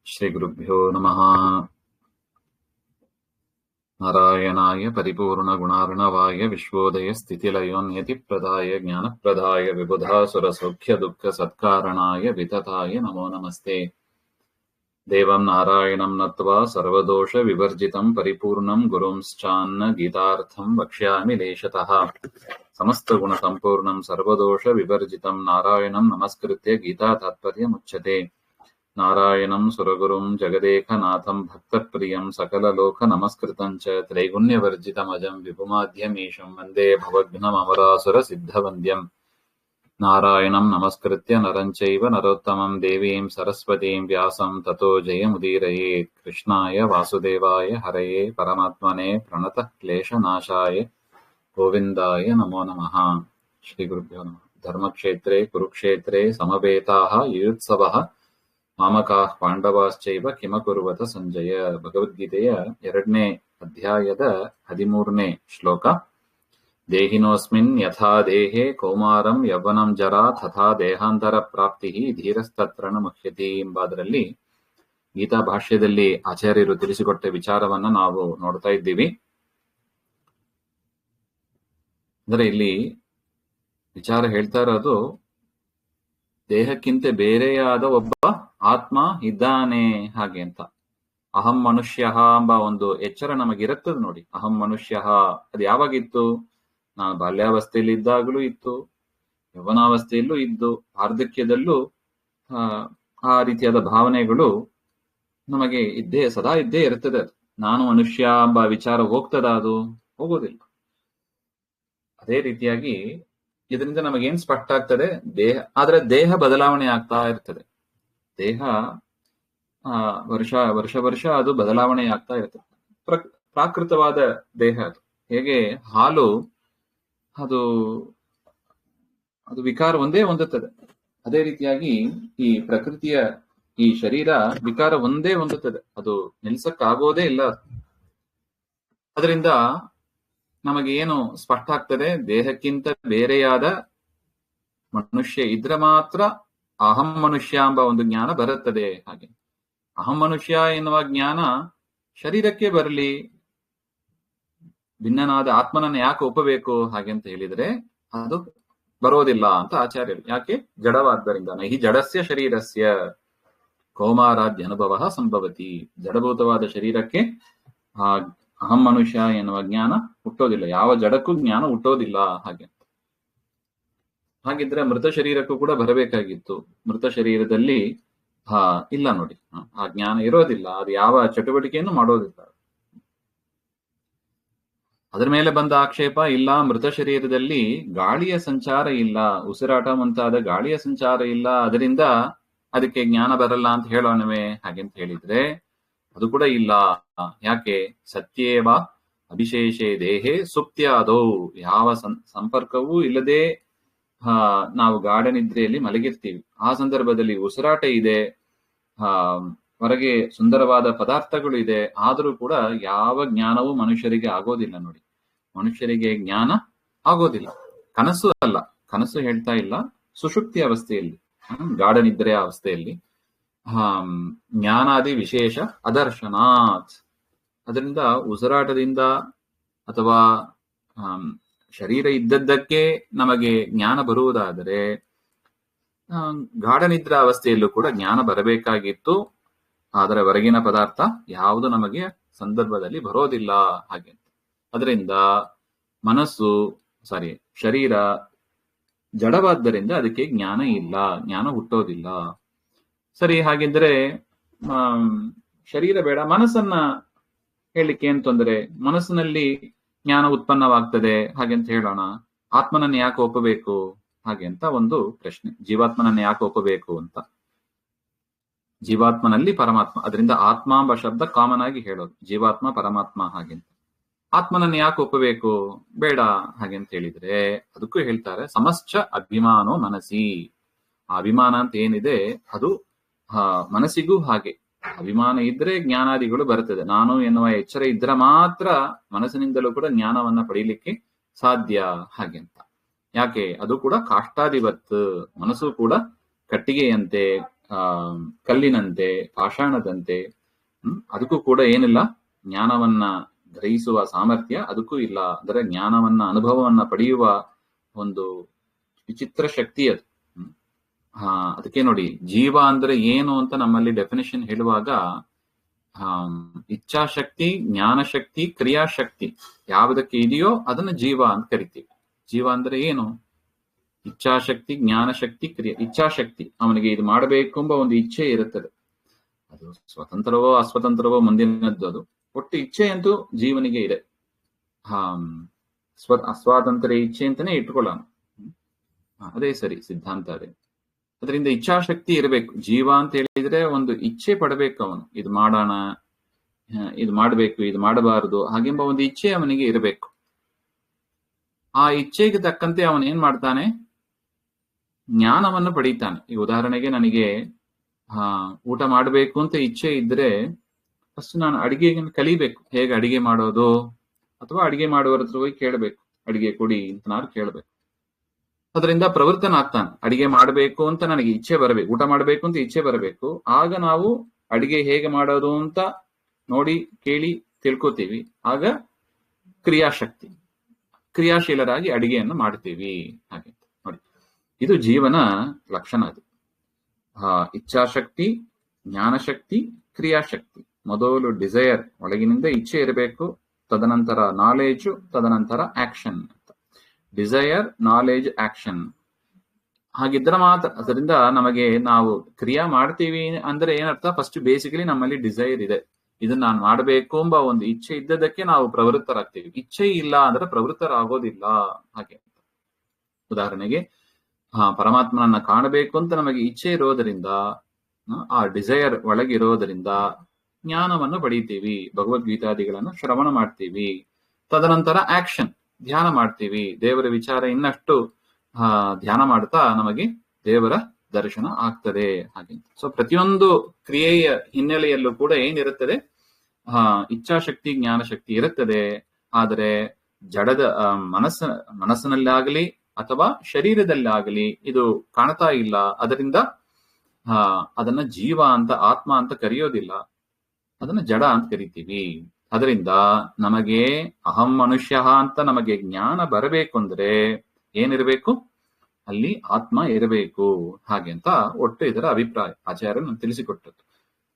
ಶ್ರೀಗುರುಭ್ಯೋ ನಮಃ. ನಾರಾಯಣಾಯ ಪರಿಪೂರ್ಣಗುಣಾರ್ಣವಾಯ ವಿಶ್ವೋದಯ ಸ್ಥಿತಿಲಯೋನ್ಯತಿಪ್ರದಾಯ ಜ್ಞಾನಪ್ರದಾಯ ವಿಬುಧಾಸುರಸೌಖ್ಯದುಃಖಸತ್ಕಾರಣಾಯ ವಿತತಾಯ ನಮೋ ನಮಸ್ತೆ. ದೇವಂ ನಾರಾಯಣಂ ನತ್ವಾ ಸರ್ವದೋಷ ವಿವರ್ಜಿತಂ ಪರಿಪೂರ್ಣಂ ಗುರುಂಶ್ಚಾನ್ನ ಗೀತಾರ್ಥಂ ವಕ್ಷ್ಯಾಮಿ ಲೇಶತಃ. ಸಮಸ್ತಗುಣ ಸಂಪೂರ್ಣಂ ಸರ್ವದೋಷ ವಿವರ್ಜಿತಂ ನಾರಾಯಣಂ ನಮಸ್ಕೃತ್ಯ ಗೀತಾ ತಾತ್ಪರ್ಯಮುಚ್ಯತೆ. ನಾರಾಯಣಂ ಸುರಗುರುಂ ಜಗದೇಕನಾಥಂ ಭಕ್ತಪ್ರಿಯಂ ಸಕಲಲೋಕ ನಮಸ್ಕೃತಂ ಚ ತ್ರೈಗುಣ್ಯವರ್ಜಿತಮಜಂ ವಿಭುಮಾದ್ಯಮೀಶಂ ವಂದೇ ಭವಘ್ನಮರಾಸುರ ಸಿದ್ಧವಂದ್ಯಂ. ನಾರಾಯಣಂ ನಮಸ್ಕೃತ್ಯ ನರಂ ಚೈವ ನರೋತ್ತಮಂ ದೇವೀಂ ಸರಸ್ವತೀಂ ವ್ಯಾಸಂ ತತೋ ಜಯಮುದೀರಯೇತ್. ಕೃಷ್ಣಾಯ ವಾಸುದೇವಾಯ ಹರಯೇ ಪರಮಾತ್ಮನೇ ಪ್ರಣತಃ ಕ್ಲೇಶನಾಶಾಯ ಗೋವಿಂದಾಯ ನಮೋ ನಮಃ. ಶ್ರೀ ಗುರುಭ್ಯೋ ನಮಃ. ಧರ್ಮಕ್ಷೇತ್ರೇ ಕುರುಕ್ಷೇತ್ರೇ ಸಮವೇತಾಃ ಯುಯುತ್ಸವಃ ಮಾಮಕಾಃ ಪಾಂಡವಾಶ್ಚೈವ ಕಿಮಕುರ್ವತ ಸಂಜಯ. ಭಗವದ್ಗೀತೆಯ 2ನೇ ಅಧ್ಯಾಯದ 13ನೇ ಶ್ಲೋಕ. ದೇಹಿನೋಸ್ಮಿನ್ ಯಥಾ ದೇಹೇ ಕೌಮಾರಂ ಯೌವನಂ ಜರಾ ತಥಾ ದೇಹಾಂತರ ಪ್ರಾಪ್ತಿ ಧೀರಸ್ತತ್ರ ನ ಮುಹ್ಯತಿ ಎಂಬುದರಲ್ಲಿ ಗೀತಾ ಭಾಷ್ಯದಲ್ಲಿ ಆಚಾರ್ಯರು ತಿಳಿಸಿಕೊಟ್ಟ ವಿಚಾರವನ್ನ ನಾವು ನೋಡ್ತಾ ಇದ್ದೀವಿ. ಅಂದ್ರೆ ಇಲ್ಲಿ ವಿಚಾರ ಹೇಳ್ತಾ ಇರೋದು, ದೇಹಕ್ಕಿಂತ ಬೇರೆಯಾದ ಒಬ್ಬ ಆತ್ಮ ಇದ್ದಾನೆ ಹಾಗೆ ಅಂತ. ಅಹಂ ಮನುಷ್ಯ ಎಂಬ ಒಂದು ಎಚ್ಚರ ನಮಗಿರುತ್ತದೆ ನೋಡಿ. ಅಹಂ ಮನುಷ್ಯ ಅದು ಯಾವಾಗಿತ್ತು? ನಾನು ಬಾಲ್ಯಾವಸ್ಥೆಯಲ್ಲಿ ಇದ್ದಾಗಲೂ ಇತ್ತು, ಯೌವನಾವಸ್ಥೆಯಲ್ಲೂ ಇದ್ದು, ವಾರ್ಧಕ್ಯದಲ್ಲೂ ಆ ರೀತಿಯಾದ ಭಾವನೆಗಳು ನಮಗೆ ಸದಾ ಇದ್ದೇ ಇರ್ತದೆ. ಅದು ನಾನು ಮನುಷ್ಯ ಎಂಬ ವಿಚಾರ ಹೋಗ್ತದ? ಅದು ಹೋಗೋದಿಲ್ಲ. ಅದೇ ರೀತಿಯಾಗಿ ಇದರಿಂದ ನಮಗೇನ್ ಸ್ಪಷ್ಟ ಆಗ್ತದೆ? ದೇಹ ಬದಲಾವಣೆ ಆಗ್ತಾ ಇರ್ತದೆ. ದೇಹ ವರ್ಷ ಅದು ಬದಲಾವಣೆ ಆಗ್ತಾ ಇರ್ತದೆ. ಪ್ರಾಕೃತವಾದ ದೇಹ ಅದು. ಹೇಗೆ ಹಾಲು ಅದು ವಿಕಾರ ಒಂದೇ ಹೊಂದುತ್ತದೆ, ಅದೇ ರೀತಿಯಾಗಿ ಈ ಪ್ರಕೃತಿಯ ಈ ಶರೀರ ವಿಕಾರ ಒಂದೇ ಹೊಂದುತ್ತದೆ. ಅದು ನಿಲ್ಸಕ್ಕಾಗೋದೇ ಇಲ್ಲ. ಅದರಿಂದ ನಮಗೆ ಏನು ಸ್ಪಷ್ಟ ಆಗ್ತದೆ? ದೇಹಕ್ಕಿಂತ ಬೇರೆಯಾದ ಮನುಷ್ಯ ಇದ್ರೆ ಮಾತ್ರ ಅಹಂ ಮನುಷ್ಯ ಎಂಬ ಒಂದು ಜ್ಞಾನ ಬರುತ್ತದೆ. ಹಾಗೆ ಅಹಂ ಮನುಷ್ಯ ಎನ್ನುವ ಜ್ಞಾನ ಶರೀರಕ್ಕೆ ಬರಲಿ, ಭಿನ್ನನಾದ ಆತ್ಮನನ್ನು ಯಾಕೆ ಒಪ್ಪಬೇಕು ಹಾಗೆ ಅಂತ ಹೇಳಿದ್ರೆ ಅದು ಬರೋದಿಲ್ಲ ಅಂತ ಆಚಾರ್ಯರು. ಯಾಕೆ? ಜಡವಾದ್ದರಿಂದ. ನಹಿ ಜಡಸ್ಯ ಶರೀರಸ್ಯ ಕೌಮಾರಾದ್ಯ ಅನುಭವ ಸಂಭವತಿ. ಜಡಭೂತವಾದ ಶರೀರಕ್ಕೆ ಆ ಅಹಂ ಮನುಷ್ಯ ಎನ್ನುವ ಜ್ಞಾನ ಹುಟ್ಟೋದಿಲ್ಲ. ಯಾವ ಜಡಕ್ಕೂ ಜ್ಞಾನ ಹುಟ್ಟೋದಿಲ್ಲ ಹಾಗೆ. ಹಾಗಿದ್ರೆ ಮೃತ ಶರೀರಕ್ಕೂ ಕೂಡ ಬರಬೇಕಾಗಿತ್ತು. ಮೃತ ಶರೀರದಲ್ಲಿ ಇಲ್ಲ ನೋಡಿ, ಆ ಜ್ಞಾನ ಇರೋದಿಲ್ಲ. ಅದು ಯಾವ ಚಟುವಟಿಕೆಯನ್ನು ಮಾಡೋದಿಲ್ಲ. ಅದರ ಮೇಲೆ ಬಂದ ಆಕ್ಷೇಪ, ಇಲ್ಲ ಮೃತ ಶರೀರದಲ್ಲಿ ಗಾಳಿಯ ಸಂಚಾರ ಇಲ್ಲ, ಉಸಿರಾಟ ಮುಂತಾದ ಗಾಳಿಯ ಸಂಚಾರ ಇಲ್ಲ, ಅದರಿಂದ ಅದಕ್ಕೆ ಜ್ಞಾನ ಬರಲ್ಲ ಅಂತ ಹೇಳೋಣವೇ ಹಾಗೆಂತ ಹೇಳಿದ್ರೆ ಅದು ಕೂಡ ಇಲ್ಲ. ಯಾಕೆ? ಸತ್ಯೇವ ಅಭಿಶೇಷೇ ದೇಹೇ ಸುಪ್ತ್ಯಾದೌ. ಯಾವ ಸಂಪರ್ಕವೂ ಇಲ್ಲದೆ ನಾವು ಗಾಢ ನಿದ್ರೆಯಲ್ಲಿ ಮಲಗಿರ್ತೀವಿ. ಆ ಸಂದರ್ಭದಲ್ಲಿ ಉಸಿರಾಟ ಇದೆ, ಹೊರಗೆ ಸುಂದರವಾದ ಪದಾರ್ಥಗಳು ಇದೆ, ಆದರೂ ಕೂಡ ಯಾವ ಜ್ಞಾನವೂ ಮನುಷ್ಯರಿಗೆ ಆಗೋದಿಲ್ಲ ನೋಡಿ. ಮನುಷ್ಯರಿಗೆ ಜ್ಞಾನ ಆಗೋದಿಲ್ಲ. ಕನಸು ಅಲ್ಲ, ಕನಸು ಹೇಳ್ತಾ ಇಲ್ಲ, ಸುಷುಪ್ತಿ ಅವಸ್ಥೆಯಲ್ಲಿ, ಗಾಢ ನಿದ್ರೆಯ ಅವಸ್ಥೆಯಲ್ಲಿ ಜ್ಞಾನಾದಿ ವಿಶೇಷ ಅದರ್ಶನಾತ್. ಅದರಿಂದ ಉಸಿರಾಟದಿಂದ ಅಥವಾ ಶರೀರ ಇದ್ದದ್ದಕ್ಕೆ ನಮಗೆ ಜ್ಞಾನ ಬರುವುದಾದರೆ ಗಾಢ ನಿದ್ರಾ ಅವಸ್ಥೆಯಲ್ಲೂ ಕೂಡ ಜ್ಞಾನ ಬರಬೇಕಾಗಿತ್ತು. ಆದರೆ ಹೊರಗಿನ ಪದಾರ್ಥ ಯಾವುದು ನಮಗೆ ಸಂದರ್ಭದಲ್ಲಿ ಬರೋದಿಲ್ಲ ಹಾಗೆ. ಅದರಿಂದ ಶರೀರ ಜಡವಾದ್ದರಿಂದ ಅದಕ್ಕೆ ಜ್ಞಾನ ಇಲ್ಲ, ಜ್ಞಾನ ಹುಟ್ಟೋದಿಲ್ಲ. ಸರಿ, ಹಾಗಿದ್ರೆ ಶರೀರ ಬೇಡ, ಮನಸ್ಸನ್ನ ಹೇಳಲಿಕ್ಕೆ ಏನ್ ತೊಂದರೆ? ಮನಸ್ಸಿನಲ್ಲಿ ಜ್ಞಾನ ಉತ್ಪನ್ನವಾಗ್ತದೆ ಹಾಗೆಂತ ಹೇಳೋಣ. ಆತ್ಮನನ್ನು ಯಾಕೆ ಒಪ್ಪಬೇಕು ಹಾಗೆ ಅಂತ ಒಂದು ಪ್ರಶ್ನೆ. ಜೀವಾತ್ಮನನ್ನು ಯಾಕೆ ಒಪ್ಪಬೇಕು ಅಂತ. ಜೀವಾತ್ಮನಲ್ಲಿ ಪರಮಾತ್ಮ, ಅದರಿಂದ ಆತ್ಮ ಎಂಬ ಶಬ್ದ ಕಾಮನ್ ಆಗಿ ಹೇಳೋದು, ಜೀವಾತ್ಮ ಪರಮಾತ್ಮ ಹಾಗೆಂತ. ಆತ್ಮನನ್ನು ಯಾಕೆ ಒಪ್ಪಬೇಕು? ಬೇಡ ಹಾಗೆಂತ ಹೇಳಿದ್ರೆ ಅದಕ್ಕೂ ಹೇಳ್ತಾರೆ, ಸಮಶ್ಚ ಅಭಿಮಾನೋ ಮನಸಿ. ಆ ಅಭಿಮಾನ ಅಂತ ಏನಿದೆ ಅದು ಮನಸ್ಸಿಗೂ ಹಾಗೆ. ಅಭಿಮಾನ ಇದ್ರೆ ಜ್ಞಾನಾದಿಗಳು ಬರ್ತದೆ. ನಾನು ಎನ್ನುವ ಎಚ್ಚರ ಇದ್ರೆ ಮಾತ್ರ ಮನಸ್ಸಿನಿಂದಲೂ ಕೂಡ ಜ್ಞಾನವನ್ನ ಪಡೀಲಿಕ್ಕೆ ಸಾಧ್ಯ ಹಾಗೆಂತ. ಯಾಕೆ? ಅದು ಕೂಡ ಕಾಷ್ಟಾಧಿವತ್. ಮನಸ್ಸು ಕೂಡ ಕಟ್ಟಿಗೆಯಂತೆ ಕಲ್ಲಿನಂತೆ, ಪಾಷಾಣದಂತೆ. ಅದಕ್ಕೂ ಕೂಡ ಏನಿಲ್ಲ, ಜ್ಞಾನವನ್ನ ಗ್ರಹಿಸುವ ಸಾಮರ್ಥ್ಯ ಅದಕ್ಕೂ ಇಲ್ಲ. ಅಂದರೆ ಜ್ಞಾನವನ್ನ, ಅನುಭವವನ್ನ ಪಡೆಯುವ ಒಂದು ವಿಚಿತ್ರ ಶಕ್ತಿ ಅದು. ಅದಕ್ಕೆ ನೋಡಿ, ಜೀವ ಅಂದ್ರೆ ಏನು ಅಂತ ನಮ್ಮಲ್ಲಿ ಡೆಫಿನೇಷನ್ ಹೇಳುವಾಗ ಇಚ್ಛಾಶಕ್ತಿ, ಜ್ಞಾನಶಕ್ತಿ, ಕ್ರಿಯಾಶಕ್ತಿ ಯಾವುದಕ್ಕೆ ಇದೆಯೋ ಅದನ್ನ ಜೀವ ಅಂತ ಕರಿತೀವಿ. ಜೀವ ಅಂದ್ರೆ ಏನು? ಇಚ್ಛಾಶಕ್ತಿ, ಜ್ಞಾನಶಕ್ತಿ, ಇಚ್ಛಾಶಕ್ತಿ. ಅವನಿಗೆ ಇದು ಮಾಡಬೇಕು ಎಂಬ ಒಂದು ಇಚ್ಛೆ ಇರುತ್ತದೆ. ಅದು ಸ್ವತಂತ್ರವೋ ಅಸ್ವತಂತ್ರವೋ ಮುಂದಿನದ್ದು. ಅದು ಒಟ್ಟು ಇಚ್ಛೆ ಅಂತೂ ಜೀವನಿಗೆ ಇದೆ. ಅಸ್ವಾತಂತ್ರ್ಯ ಇಚ್ಛೆ ಅಂತಾನೆ ಇಟ್ಕೊಳ್ಳೋಣ. ಅದೇ ಸರಿ, ಸಿದ್ಧಾಂತ ಅದೇ. ಅದರಿಂದ ಇಚ್ಛಾಶಕ್ತಿ ಇರಬೇಕು. ಜೀವ ಅಂತ ಹೇಳಿದ್ರೆ ಒಂದು ಇಚ್ಛೆ ಪಡಬೇಕು ಅವನು. ಇದು ಮಾಡೋಣ, ಇದು ಮಾಡಬೇಕು, ಇದು ಮಾಡಬಾರದು ಹಾಗೆಂಬ ಒಂದು ಇಚ್ಛೆ ಅವನಿಗೆ ಇರಬೇಕು. ಆ ಇಚ್ಛೆಗೆ ತಕ್ಕಂತೆ ಅವನು ಏನ್ ಮಾಡ್ತಾನೆ? ಜ್ಞಾನವನ್ನು ಪಡೀತಾನೆ. ಈ ಉದಾಹರಣೆಗೆ, ನನಗೆ ಊಟ ಮಾಡಬೇಕು ಅಂತ ಇಚ್ಛೆ ಇದ್ರೆ ಫಸ್ಟ್ ನಾನು ಅಡಿಗೆಯನ್ನು ಕಲಿಬೇಕು. ಹೇಗೆ ಅಡಿಗೆ ಮಾಡೋದು, ಅಥವಾ ಅಡಿಗೆ ಮಾಡುವರ ಹತ್ರ ಹೋಗಿ ಕೇಳಬೇಕು, ಅಡಿಗೆ ಕೊಡಿ ಅಂತ ನಾನು ಕೇಳಬೇಕು. ಅದರಿಂದ ಪ್ರವೃತ್ತನಾಗ್ತಾನೆ. ಅಡಿಗೆ ಮಾಡಬೇಕು ಅಂತ ನನಗೆ ಇಚ್ಛೆ ಬರಬೇಕು, ಊಟ ಮಾಡಬೇಕು ಅಂತ ಇಚ್ಛೆ ಬರಬೇಕು. ಆಗ ನಾವು ಅಡಿಗೆ ಹೇಗೆ ಮಾಡೋದು ಅಂತ ನೋಡಿ ಕೇಳಿ ತಿಳ್ಕೊತೀವಿ. ಆಗ ಕ್ರಿಯಾಶಕ್ತಿ, ಕ್ರಿಯಾಶೀಲರಾಗಿ ಅಡಿಗೆಯನ್ನು ಮಾಡ್ತೀವಿ. ಹಾಗೆ ನೋಡಿ, ಇದು ಜೀವನ ಲಕ್ಷಣ. ಅದು ಇಚ್ಛಾಶಕ್ತಿ, ಜ್ಞಾನಶಕ್ತಿ, ಕ್ರಿಯಾಶಕ್ತಿ. ಮೊದಲು ಡಿಸೈರ್, ಒಳಗಿನಿಂದ ಇಚ್ಛೆ ಇರಬೇಕು, ತದನಂತರ ನಾಲೆಜು, ತದನಂತರ ಆಕ್ಷನ್. Desire, knowledge, action. ಹಾಗಿದ್ರೆ ಮಾತ್ರ. ಅದರಿಂದ ನಮಗೆ ನಾವು ಕ್ರಿಯಾ ಮಾಡ್ತೀವಿ ಅಂದ್ರೆ ಏನರ್ಥ? ಫಸ್ಟ್ ಬೇಸಿಕಲಿ ನಮ್ಮಲ್ಲಿ ಡಿಸೈರ್ ಇದೆ, ಇದನ್ನ ನಾನು ಮಾಡಬೇಕು ಎಂಬ ಒಂದು ಇಚ್ಛೆ ಇದ್ದದಕ್ಕೆ ನಾವು ಪ್ರವೃತ್ತರಾಗ್ತೀವಿ. ಇಚ್ಛೆ ಇಲ್ಲ ಅಂದ್ರೆ ಪ್ರವೃತ್ತರಾಗೋದಿಲ್ಲ. ಹಾಗೆ ಉದಾಹರಣೆಗೆ, ಪರಮಾತ್ಮನನ್ನ ಕಾಣಬೇಕು ಅಂತ ನಮಗೆ ಇಚ್ಛೆ ಇರೋದರಿಂದ, ಆ ಡಿಸೈರ್ ಒಳಗಿರೋದರಿಂದ ಜ್ಞಾನವನ್ನು ಪಡೀತೀವಿ, ಭಗವದ್ಗೀತಾದಿಗಳನ್ನು ಶ್ರವಣ ಮಾಡ್ತೀವಿ. ತದನಂತರ ಆಕ್ಷನ್, ಧ್ಯಾನ ಮಾಡ್ತೀವಿ. ದೇವರ ವಿಚಾರ ಇನ್ನಷ್ಟು ಧ್ಯಾನ ಮಾಡ್ತಾ ನಮಗೆ ದೇವರ ದರ್ಶನ ಆಗ್ತದೆ. ಹಾಗೆ ಸೊ ಪ್ರತಿಯೊಂದು ಕ್ರಿಯೆಯ ಹಿನ್ನೆಲೆಯಲ್ಲೂ ಕೂಡ ಏನಿರುತ್ತದೆ? ಇಚ್ಛಾಶಕ್ತಿ, ಜ್ಞಾನಶಕ್ತಿ ಇರುತ್ತದೆ. ಆದರೆ ಜಡದ ಮನಸ್ಸಿನಲ್ಲಾಗಲಿ ಅಥವಾ ಶರೀರದಲ್ಲಾಗಲಿ ಇದು ಕಾಣ್ತಾ ಇಲ್ಲ. ಅದರಿಂದ ಅದನ್ನ ಜೀವ ಅಂತ, ಆತ್ಮ ಅಂತ ಕರೆಯೋದಿಲ್ಲ, ಅದನ್ನ ಜಡ ಅಂತ ಕರಿತೀವಿ. ಅದರಿಂದ ನಮಗೆ ಅಹಂ ಮನುಷ್ಯ ಅಂತ ನಮಗೆ ಜ್ಞಾನ ಬರಬೇಕು ಅಂದ್ರೆ ಏನಿರಬೇಕು? ಅಲ್ಲಿ ಆತ್ಮ ಇರಬೇಕು. ಹಾಗೆ ಅಂತ ಒಟ್ಟು ಇದರ ಅಭಿಪ್ರಾಯ ಆಚಾರ್ಯರು ತಿಳಿಸಿಕೊಟ್ಟದ್ದು.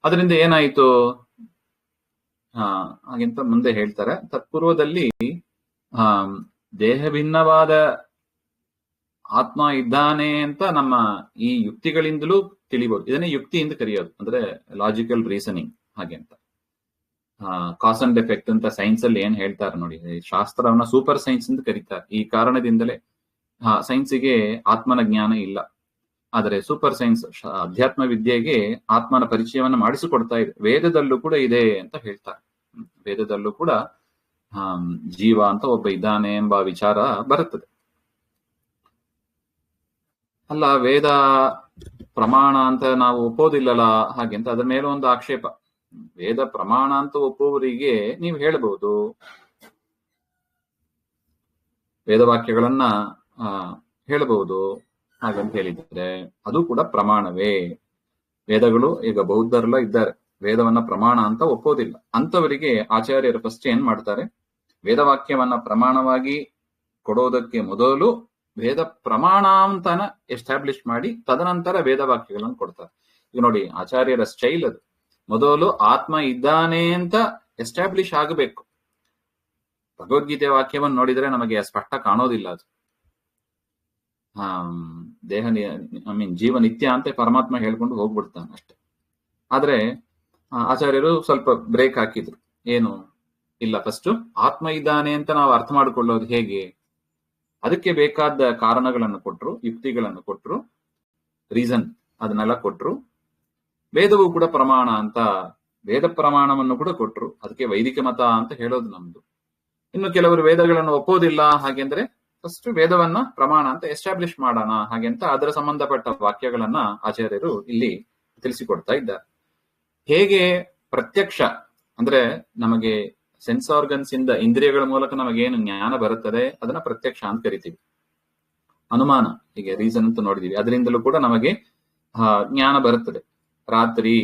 ಅದರಿಂದ ಏನಾಯಿತು? ಹಾಗೆಂತ ಮುಂದೆ ಹೇಳ್ತಾರೆ, ತತ್ಪೂರ್ವದಲ್ಲಿ ದೇಹ ಭಿನ್ನವಾದ ಆತ್ಮ ಇದ್ದಾನೆ ಅಂತ ನಮ್ಮ ಈ ಯುಕ್ತಿಗಳಿಂದಲೂ ತಿಳಿಬಹುದು. ಇದನ್ನೇ ಯುಕ್ತಿ ಎಂದು ಕರೆಯೋದು, ಅಂದ್ರೆ ಲಾಜಿಕಲ್ ರೀಸನಿಂಗ್. ಹಾಗೆ ಅಂತ ಕಾಸ್ ಅಂಡ್ ಎಫೆಕ್ಟ್ ಅಂತ ಸೈನ್ಸ್ ಅಲ್ಲಿ ಏನ್ ಹೇಳ್ತಾರೆ ನೋಡಿ, ಶಾಸ್ತ್ರವನ್ನ ಸೂಪರ್ ಸೈನ್ಸ್ ಅಂತ ಕರೀತಾರೆ. ಈ ಕಾರಣದಿಂದಲೇ ಸೈನ್ಸಿಗೆ ಆತ್ಮನ ಜ್ಞಾನ ಇಲ್ಲ. ಆದರೆ ಸೂಪರ್ ಸೈನ್ಸ್, ಅಧ್ಯಾತ್ಮ ವಿದ್ಯೆಗೆ ಆತ್ಮನ ಪರಿಚಯವನ್ನ ಮಾಡಿಸಿಕೊಡ್ತಾ ಇದೆ. ವೇದದಲ್ಲೂ ಕೂಡ ಇದೆ ಅಂತ ಹೇಳ್ತಾರೆ. ವೇದದಲ್ಲೂ ಕೂಡ ಜೀವ ಅಂತ ಒಬ್ಬ ಇದ್ದಾನೆ ಎಂಬ ವಿಚಾರ ಬರುತ್ತದೆ. ಅಲ್ಲ, ವೇದ ಪ್ರಮಾಣ ಅಂತ ನಾವು ಒಪ್ಪೋದಿಲ್ಲಲ್ಲ ಹಾಗೆ ಅಂತ ಅದರ ಮೇಲೆ ಒಂದು ಆಕ್ಷೇಪ. ವೇದ ಪ್ರಮಾಣ ಅಂತ ಒಪ್ಪುವವರಿಗೆ ನೀವು ಹೇಳಬಹುದು, ವೇದವಾಕ್ಯಗಳನ್ನ ಹೇಳಬಹುದು ಹಾಗಂತ ಹೇಳಿದ್ರೆ ಅದು ಕೂಡ ಪ್ರಮಾಣವೇ. ವೇದಗಳು ಈಗ ಬೌದ್ಧರೆಲ್ಲ ಇದ್ದಾರೆ, ವೇದವನ್ನ ಪ್ರಮಾಣ ಅಂತ ಒಪ್ಪೋದಿಲ್ಲ. ಅಂತವರಿಗೆ ಆಚಾರ್ಯರು ಫಸ್ಟ್ ಏನ್ ಮಾಡ್ತಾರೆ? ವೇದವಾಕ್ಯವನ್ನ ಪ್ರಮಾಣವಾಗಿ ಕೊಡೋದಕ್ಕೆ ಮೊದಲು ವೇದ ಪ್ರಮಾಣ ಅಂತಾನ ಎಸ್ಟಾಬ್ಲಿಷ್ ಮಾಡಿ ತದನಂತರ ವೇದವಾಕ್ಯಗಳನ್ನು ಕೊಡ್ತಾರೆ. ಈಗ ನೋಡಿ, ಆಚಾರ್ಯರ ಸ್ಟೈಲ್ ಅದು. ಮೊದಲು ಆತ್ಮ ಇದ್ದಾನೆ ಅಂತ ಎಸ್ಟಾಬ್ಲಿಷ್ ಆಗಬೇಕು. ಭಗವದ್ಗೀತೆ ವಾಕ್ಯವನ್ನು ನೋಡಿದ್ರೆ ನಮಗೆ ಸ್ಪಷ್ಟ ಕಾಣೋದಿಲ್ಲ ಅದು. ದೇಹ ಜೀವ ನಿತ್ಯ ಅಂತ ಪರಮಾತ್ಮ ಹೇಳ್ಕೊಂಡು ಹೋಗ್ಬಿಡ್ತಾನೆ ಅಷ್ಟೆ. ಆದ್ರೆ ಆಚಾರ್ಯರು ಸ್ವಲ್ಪ ಬ್ರೇಕ್ ಹಾಕಿದ್ರು. ಏನು? ಇಲ್ಲ, ಫಸ್ಟ್ ಆತ್ಮ ಇದ್ದಾನೆ ಅಂತ ನಾವು ಅರ್ಥ ಮಾಡಿಕೊಳ್ಳೋದು ಹೇಗೆ? ಅದಕ್ಕೆ ಬೇಕಾದ ಕಾರಣಗಳನ್ನು ಕೊಟ್ರು, ಯುಕ್ತಿಗಳನ್ನು ಕೊಟ್ರು, ರೀಸನ್ ಅದನ್ನೆಲ್ಲ ಕೊಟ್ರು. ವೇದವು ಕೂಡ ಪ್ರಮಾಣ ಅಂತ ವೇದ ಪ್ರಮಾಣವನ್ನು ಕೂಡ ಕೊಟ್ರು. ಅದಕ್ಕೆ ವೈದಿಕ ಮತ ಅಂತ ಹೇಳೋದು ನಮ್ದು. ಇನ್ನು ಕೆಲವರು ವೇದಗಳನ್ನು ಒಪ್ಪೋದಿಲ್ಲ. ಹಾಗೆಂದ್ರೆ ಫಸ್ಟ್ ವೇದವನ್ನ ಪ್ರಮಾಣ ಅಂತ ಎಸ್ಟಾಬ್ಲಿಷ್ ಮಾಡೋಣ ಹಾಗೆಂತ ಅದರ ಸಂಬಂಧಪಟ್ಟ ವಾಕ್ಯಗಳನ್ನ ಆಚಾರ್ಯರು ಇಲ್ಲಿ ತಿಳಿಸಿಕೊಡ್ತಾ ಇದ್ದಾರೆ. ಹೇಗೆ ಪ್ರತ್ಯಕ್ಷ ಅಂದ್ರೆ ನಮಗೆ ಸೆನ್ಸ್ ಆರ್ಗನ್ಸ್ ಇಂದ, ಇಂದ್ರಿಯಗಳ ಮೂಲಕ ನಮಗೇನು ಜ್ಞಾನ ಬರುತ್ತದೆ ಅದನ್ನ ಪ್ರತ್ಯಕ್ಷ ಅಂತ ಕರಿತೀವಿ. ಅನುಮಾನ, ಹೀಗೆ ರೀಸನ್ ಅಂತ ನೋಡಿದೀವಿ, ಅದರಿಂದಲೂ ಕೂಡ ನಮಗೆ ಜ್ಞಾನ ಬರುತ್ತದೆ. ರಾತ್ರಿ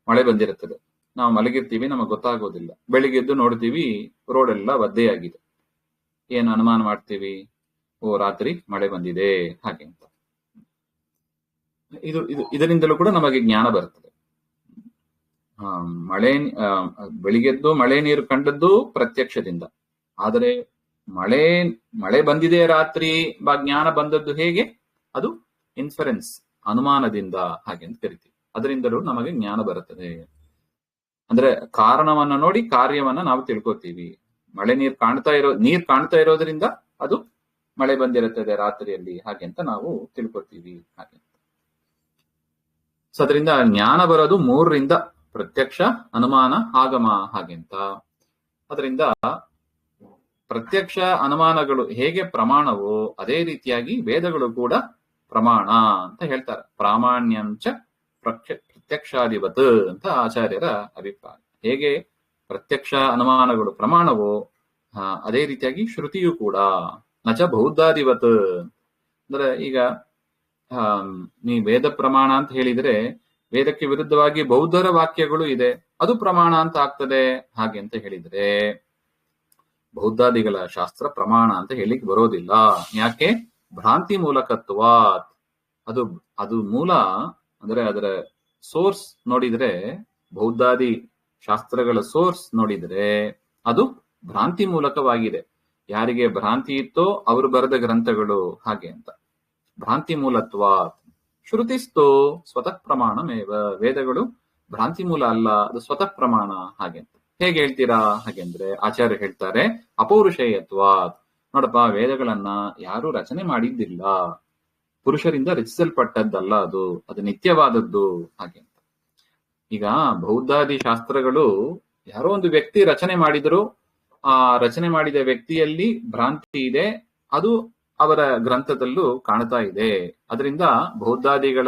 ಮಳೆ ಬಂದಿರುತ್ತದೆ, ನಾವು ಮಲಗಿರ್ತೀವಿ, ನಮಗೆ ಗೊತ್ತಾಗೋದಿಲ್ಲ. ಬೆಳಿಗ್ಗೆ ಎದ್ದು ನೋಡ್ತೀವಿ ರೋಡ್ ಎಲ್ಲ ಒದ್ದೆಯಾಗಿದೆ. ಏನು ಅನುಮಾನ ಮಾಡ್ತೀವಿ? ಓ, ರಾತ್ರಿ ಮಳೆ ಬಂದಿದೆ ಹಾಗೆ ಅಂತ. ಇದರಿಂದಲೂ ಕೂಡ ನಮಗೆ ಜ್ಞಾನ ಬರ್ತದೆ. ಮಳೆ ಬೆಳಿಗ್ಗೆದ್ದು ಮಳೆ ನೀರು ಕಂಡದ್ದು ಪ್ರತ್ಯಕ್ಷದಿಂದ, ಆದರೆ ಮಳೆ ಬಂದಿದೆ ರಾತ್ರಿ ಜ್ಞಾನ ಬಂದದ್ದು ಹೇಗೆ? ಅದು ಇನ್ಫರೆನ್ಸ್, ಅನುಮಾನದಿಂದ ಹಾಗೆ ಅಂತ ಕರಿತೀವಿ. ಅದರಿಂದಲೂ ನಮಗೆ ಜ್ಞಾನ ಬರುತ್ತದೆ. ಅಂದ್ರೆ ಕಾರಣವನ್ನ ನೋಡಿ ಕಾರ್ಯವನ್ನ ನಾವು ತಿಳ್ಕೊತೀವಿ. ಮಳೆ ನೀರ್ ಕಾಣ್ತಾ ಇರೋದ್ರಿಂದ ಅದು ಮಳೆ ಬಂದಿರುತ್ತದೆ ರಾತ್ರಿಯಲ್ಲಿ ಹಾಗೆ ಅಂತ ನಾವು ತಿಳ್ಕೊತೀವಿ ಹಾಗೆ. ಸೊ ಅದರಿಂದ ಜ್ಞಾನ ಬರೋದು 3ರಿಂದ: ಪ್ರತ್ಯಕ್ಷ, ಅನುಮಾನ, ಆಗಮ ಹಾಗೆ ಅಂತ. ಅದರಿಂದ ಪ್ರತ್ಯಕ್ಷ ಅನುಮಾನಗಳು ಹೇಗೆ ಪ್ರಮಾಣವೋ ಅದೇ ರೀತಿಯಾಗಿ ವೇದಗಳು ಕೂಡ ಪ್ರಮಾಣ ಅಂತ ಹೇಳ್ತಾರೆ. ಪ್ರಾಮಾಣ್ಯಂಚ ಪ್ರತ್ಯಕ್ಷಾಧಿಪತ್ ಅಂತ ಆಚಾರ್ಯರ ಅಭಿಪ್ರಾಯ. ಹೇಗೆ ಪ್ರತ್ಯಕ್ಷ ಅನುಮಾನಗಳು ಪ್ರಮಾಣವೋ ಅದೇ ರೀತಿಯಾಗಿ ಶ್ರುತಿಯು ಕೂಡ ನಚ ಬೌದ್ಧಾಧಿಪತ್. ಅಂದ್ರೆ ಈಗ ನೀ ವೇದ ಪ್ರಮಾಣ ಅಂತ ಹೇಳಿದ್ರೆ ವೇದಕ್ಕೆ ವಿರುದ್ಧವಾಗಿ ಬೌದ್ಧರ ವಾಕ್ಯಗಳು ಇದೆ, ಅದು ಪ್ರಮಾಣ ಅಂತ ಆಗ್ತದೆ ಹಾಗೆ ಅಂತ ಹೇಳಿದ್ರೆ ಬೌದ್ಧಾದಿಗಳ ಶಾಸ್ತ್ರ ಪ್ರಮಾಣ ಅಂತ ಹೇಳಿಕ್ ಬರೋದಿಲ್ಲ. ಯಾಕೆ? ಭ್ರಾಂತಿ ಮೂಲಕತ್ವಾತ್. ಅದು ಮೂಲ ಅಂದ್ರೆ ಅದರ ಸೋರ್ಸ್ ನೋಡಿದ್ರೆ, ಬೌದ್ಧಾದಿ ಶಾಸ್ತ್ರಗಳ ಸೋರ್ಸ್ ನೋಡಿದ್ರೆ ಅದು ಭ್ರಾಂತಿ ಮೂಲಕವಾಗಿದೆ. ಯಾರಿಗೆ ಭ್ರಾಂತಿ ಇತ್ತೋ ಅವರು ಬರೆದ ಗ್ರಂಥಗಳು ಹಾಗೆ ಅಂತ. ಭ್ರಾಂತಿ ಮೂಲತ್ವಾತ್. ಶ್ರುತಿಸ್ತು ಸ್ವತಃ ಪ್ರಮಾಣಮೇವ. ವೇದಗಳು ಭ್ರಾಂತಿ ಮೂಲ ಅಲ್ಲ, ಅದು ಸ್ವತಃ ಪ್ರಮಾಣ ಹಾಗೆ ಅಂತ. ಹೇಗೆ ಹೇಳ್ತೀರಾ ಹಾಗೆಂದ್ರೆ ಆಚಾರ್ಯ ಹೇಳ್ತಾರೆ ಅಪೌರುಷೇಯತ್ವಾತ್. ನೋಡಪ್ಪ, ವೇದಗಳನ್ನ ಯಾರು ರಚನೆ ಮಾಡಿದ್ದಿಲ್ಲ, ಪುರುಷರಿಂದ ರಚಿಸಲ್ಪಟ್ಟದ್ದಲ್ಲ, ಅದು ನಿತ್ಯವಾದದ್ದು ಹಾಗೆ ಅಂತ. ಈಗ ಬೌದ್ಧಾದಿ ಶಾಸ್ತ್ರಗಳು ಯಾರೋ ಒಂದು ವ್ಯಕ್ತಿ ರಚನೆ ಮಾಡಿದ್ರು, ಆ ರಚನೆ ಮಾಡಿದ ವ್ಯಕ್ತಿಯಲ್ಲಿ ಭ್ರಾಂತಿ ಇದೆ, ಅದು ಅವರ ಗ್ರಂಥದಲ್ಲೂ ಕಾಣ್ತಾ ಇದೆ. ಅದರಿಂದ ಬೌದ್ಧಾದಿಗಳ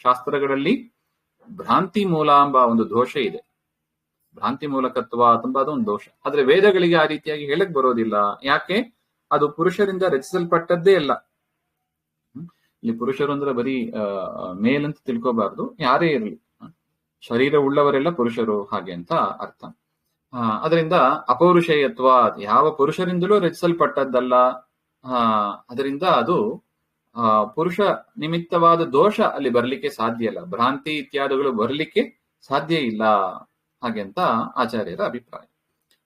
ಶಾಸ್ತ್ರಗಳಲ್ಲಿ ಭ್ರಾಂತಿ ಮೂಲ ಎಂಬ ಒಂದು ದೋಷ ಇದೆ. ಭ್ರಾಂತಿ ಮೂಲಕತ್ವ ತುಂಬಾ ಒಂದು ದೋಷ. ಆದ್ರೆ ವೇದಗಳಿಗೆ ಆ ರೀತಿಯಾಗಿ ಹೇಳಕ್ ಬರೋದಿಲ್ಲ. ಯಾಕೆ? ಅದು ಪುರುಷರಿಂದ ರಚಿಸಲ್ಪಟ್ಟದ್ದೇ ಅಲ್ಲ. ಇಲ್ಲಿ ಪುರುಷರು ಅಂದ್ರೆ ಬರೀ ಮೇಲಂತ ತಿಳ್ಕೋಬಾರ್ದು, ಯಾರೇ ಇರಲಿ, ಶರೀರ ಉಳ್ಳವರೆಲ್ಲ ಪುರುಷರು ಹಾಗೆ ಅಂತ ಅರ್ಥ. ಅದರಿಂದ ಅಪೌರುಷೇಯತ್ವ, ಯಾವ ಪುರುಷರಿಂದಲೂ ರಚಿಸಲ್ಪಟ್ಟದ್ದಲ್ಲ. ಅದರಿಂದ ಅದು ಪುರುಷ ನಿಮಿತ್ತವಾದ ದೋಷ ಅಲ್ಲಿ ಬರ್ಲಿಕ್ಕೆ ಸಾಧ್ಯ ಇಲ್ಲ, ಭ್ರಾಂತಿ ಇತ್ಯಾದಿಗಳು ಬರ್ಲಿಕ್ಕೆ ಸಾಧ್ಯ ಇಲ್ಲ ಹಾಗೆ ಅಂತ ಆಚಾರ್ಯರ ಅಭಿಪ್ರಾಯ.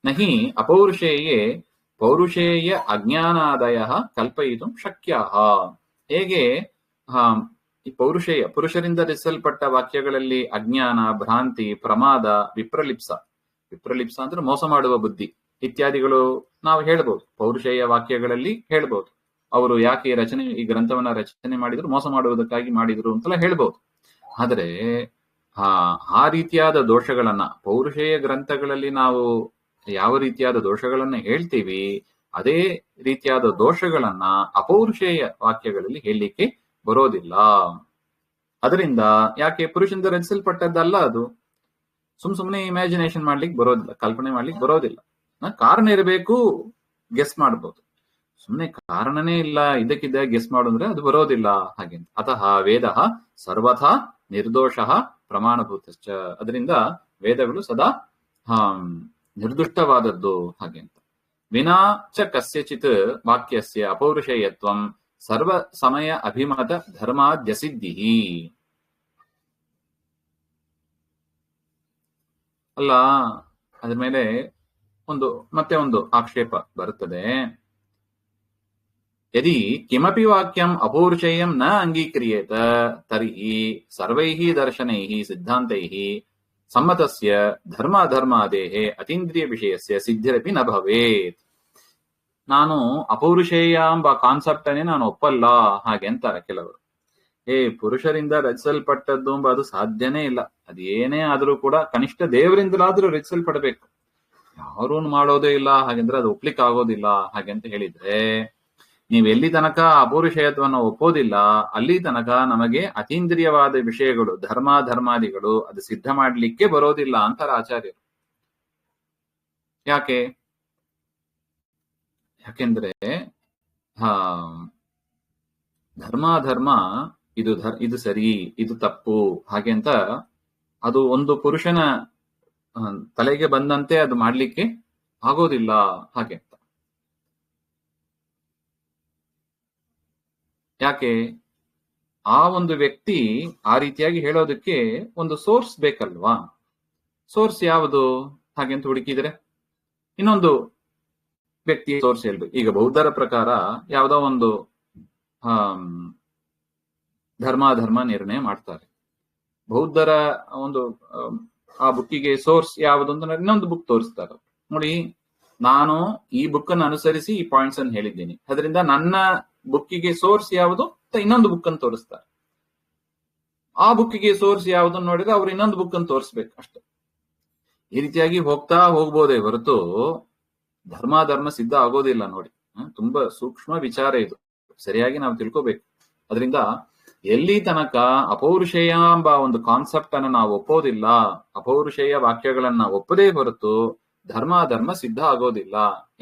ನಹಿ ಅಪೌರುಷೇಯೇ ಪೌರುಷೇಯ ಅಜ್ಞಾನಾದಯ ಕಲ್ಪಯಿತು ಶಕ್ಯ. ಹೇಗೆ ಈ ಪೌರುಷೇಯ ಪುರುಷರಿಂದ ರಚಿಸಲ್ಪಟ್ಟ ವಾಕ್ಯಗಳಲ್ಲಿ ಅಜ್ಞಾನ, ಭ್ರಾಂತಿ, ಪ್ರಮಾದ, ವಿಪ್ರಲಿಪ್ಸ ಅಂದ್ರೆ ಮೋಸ ಮಾಡುವ ಬುದ್ಧಿ ಇತ್ಯಾದಿಗಳು ನಾವು ಹೇಳ್ಬೋದು. ಪೌರುಷೇಯ ವಾಕ್ಯಗಳಲ್ಲಿ ಹೇಳ್ಬೋದು, ಅವರು ಯಾಕೆ ಈ ಗ್ರಂಥವನ್ನ ರಚನೆ ಮಾಡಿದ್ರು, ಮೋಸ ಮಾಡುವುದಕ್ಕಾಗಿ ಮಾಡಿದ್ರು ಅಂತೆಲ್ಲ ಹೇಳ್ಬೋದು. ಆದರೆ ಆ ರೀತಿಯಾದ ದೋಷಗಳನ್ನ ಪೌರುಷೇಯ ಗ್ರಂಥಗಳಲ್ಲಿ ನಾವು ಯಾವ ರೀತಿಯಾದ ದೋಷಗಳನ್ನ ಹೇಳ್ತೀವಿ, ಅದೇ ರೀತಿಯಾದ ದೋಷಗಳನ್ನ ಅಪೌರುಷೇಯ ವಾಕ್ಯಗಳಲ್ಲಿ ಹೇಳಲಿಕ್ಕೆ ಬರೋದಿಲ್ಲ. ಅದರಿಂದ ಯಾಕೆ? ಪುರುಷನಿಂದ ರಚಿಸಲ್ಪಟ್ಟದ್ದಲ್ಲ ಅದು. ಸುಮ್ಮನೆ ಇಮ್ಯಾಜಿನೇಷನ್ ಮಾಡ್ಲಿಕ್ಕೆ ಬರೋದಿಲ್ಲ, ಕಲ್ಪನೆ ಮಾಡ್ಲಿಕ್ಕೆ ಬರೋದಿಲ್ಲ. ಕಾರಣ ಇರಬೇಕು, ಗೆಸ್ ಮಾಡ್ಬೋದು. ಸುಮ್ಮನೆ ಕಾರಣನೇ ಇಲ್ಲ ಇದಕ್ಕಿದ್ದ ಗೆಸ್ ಮಾಡಿದ್ರೆ ಅದು ಬರೋದಿಲ್ಲ ಹಾಗೆ. ಅತಃ ವೇದ ಸರ್ವಥಾ ನಿರ್ದೋಷ ಪ್ರಮಾಣಭೂತಶ್ಚ. ಅದರಿಂದ ವೇದಗಳು ಸದಾ ನಿರ್ದುಷ್ಟವಾದದ್ದು ಹಾಗೆ ಅಂತ. ವಿನಾ ಚ ಕಸ್ಯಚಿತ್ ವಾಕ್ಯಸ್ಯ ಅಪೌರುಷೇಯತ್ವಂ ಸರ್ವ ಸಮಯ ಅಭಿಮತ ಧರ್ಮಾದ್ಯಸಿದ್ಧಿ. ಅಲ್ಲ, ಅದ್ರ ಮೇಲೆ ಮತ್ತೆ ಒಂದು ಆಕ್ಷೇಪ ಬರುತ್ತದೆ. ಯದಿ ಕಿಮಪಿ ವಾಕ್ಯಂ ಅಪೌರುಷೇಯಂ ನ ಅಂಗೀಕ್ರಿಯೇತ ತರ್ಹಿ ಸರ್ವೈಃ ದರ್ಶನೈಃ ಸಿದ್ಧಾಂತೈಃ ಸಮ್ಮತಸ್ಯ ಧರ್ಮಾಧರ್ಮಾದೇಃ ಅತೀಂದ್ರಿಯ ವಿಷಯಸ್ಯ ಸಿದ್ಧಿರಪಿ ನ ಭವೇತ್. ನಾನು ಅಪೌರುಷೇಯ ಎಂಬ ಕಾನ್ಸೆಪ್ಟ್ ಅನ್ನೇ ನಾನು ಒಪ್ಪಲ್ಲ ಹಾಗೆ ಅಂತಾರೆ ಕೆಲವರು. ಪುರುಷರಿಂದ ರಚಿಸಲ್ಪಟ್ಟದ್ದು ಎಂಬ ಅದು ಸಾಧ್ಯನೇ ಇಲ್ಲ. ಅದೇನೇ ಆದ್ರೂ ಕೂಡ ಕನಿಷ್ಠ ದೇವರಿಂದಲಾದ್ರೂ ರಚಿಸಲ್ಪಡಬೇಕು, ಯಾರೂ ಮಾಡೋದೇ ಇಲ್ಲ ಹಾಗೆಂದ್ರೆ ಅದು ಒಪ್ಲಿಕ್ಕೆ ಆಗೋದಿಲ್ಲ ಹಾಗೆ ಅಂತ ಹೇಳಿದ್ರೆ, ನೀವು ಎಲ್ಲಿ ತನಕ ಅಪೌರುಷೇಯತ್ವವನ್ನು ಒಪ್ಪೋದಿಲ್ಲ ಅಲ್ಲಿ ತನಕ ನಮಗೆ ಅತೀಂದ್ರಿಯವಾದ ವಿಷಯಗಳು, ಧರ್ಮಾದಿಗಳು ಅದು ಸಿದ್ಧ ಮಾಡ್ಲಿಕ್ಕೆ ಬರೋದಿಲ್ಲ ಅಂತಾರೆ ಆಚಾರ್ಯರು. ಯಾಕೆಂದ್ರೆ ಧರ್ಮ ಇದು ಸರಿ, ಇದು ತಪ್ಪು, ಹಾಗೆ ಅಂತ ಅದು ಒಂದು ಪುರುಷನ ತಲೆಗೆ ಬಂದಂತೆ ಅದು ಮಾಡ್ಲಿಕ್ಕೆ ಆಗೋದಿಲ್ಲ ಹಾಗೆ ಅಂತ. ಯಾಕೆ? ಆ ಒಂದು ವ್ಯಕ್ತಿ ಆ ರೀತಿಯಾಗಿ ಹೇಳೋದಕ್ಕೆ ಒಂದು ಸೋರ್ಸ್ ಬೇಕಲ್ವಾ? ಸೋರ್ಸ್ ಯಾವುದು ಹಾಗೆ ಅಂತ ಹುಡುಕಿದ್ರೆ ಇನ್ನೊಂದು ವ್ಯಕ್ತಿಯ ಸೋರ್ಸ್ ಹೇಳ್ಬೇಕು. ಈಗ ಬೌದ್ಧರ ಪ್ರಕಾರ ಯಾವುದೋ ಒಂದು ಧರ್ಮ ನಿರ್ಣಯ ಮಾಡ್ತಾರೆ. ಬೌದ್ಧರ ಒಂದು ಆ ಬುಕ್ಕಿಗೆ ಸೋರ್ಸ್ ಯಾವುದು ಅಂತ ಇನ್ನೊಂದು ಬುಕ್ ತೋರಿಸ್ತಾರೆ. ನೋಡಿ, ನಾನು ಈ ಬುಕ್ ಅನ್ನು ಅನುಸರಿಸಿ ಈ ಪಾಯಿಂಟ್ಸ್ ಅನ್ನು ಹೇಳಿದ್ದೀನಿ, ಅದರಿಂದ ನನ್ನ ಬುಕ್ಕಿಗೆ ಸೋರ್ಸ್ ಯಾವುದು ಇನ್ನೊಂದು ಬುಕ್ ಅನ್ನು ತೋರಿಸ್ತಾರೆ. ಆ ಬುಕ್ಕಿಗೆ ಸೋರ್ಸ್ ಯಾವ್ದನ್ನು ನೋಡಿದ್ರೆ ಅವ್ರು ಇನ್ನೊಂದು ಬುಕ್ ಅನ್ನು ತೋರಿಸ್ಬೇಕು ಅಷ್ಟೆ. ಈ ರೀತಿಯಾಗಿ ಹೋಗ್ತಾ ಹೋಗ್ಬೋದೇ ಹೊರತು ಧರ್ಮ ಸಿದ್ಧ ಆಗೋದಿಲ್ಲ. ನೋಡಿ, ತುಂಬಾ ಸೂಕ್ಷ್ಮ ವಿಚಾರ ಇದು, ಸರಿಯಾಗಿ ನಾವು ತಿಳ್ಕೋಬೇಕು. ಅದರಿಂದ ಎಲ್ಲಿ ತನಕ ಅಪೌರುಷೇಯ ಎಂಬ ಒಂದು ಕಾನ್ಸೆಪ್ಟ್ ಅನ್ನು ನಾವು ಒಪ್ಪೋದಿಲ್ಲ, ಅಪೌರುಷೇಯ ವಾಕ್ಯಗಳನ್ನ ಒಪ್ಪದೇ ಹೊರತು ಧರ್ಮ ಸಿದ್ಧ ಆಗೋದಿಲ್ಲ.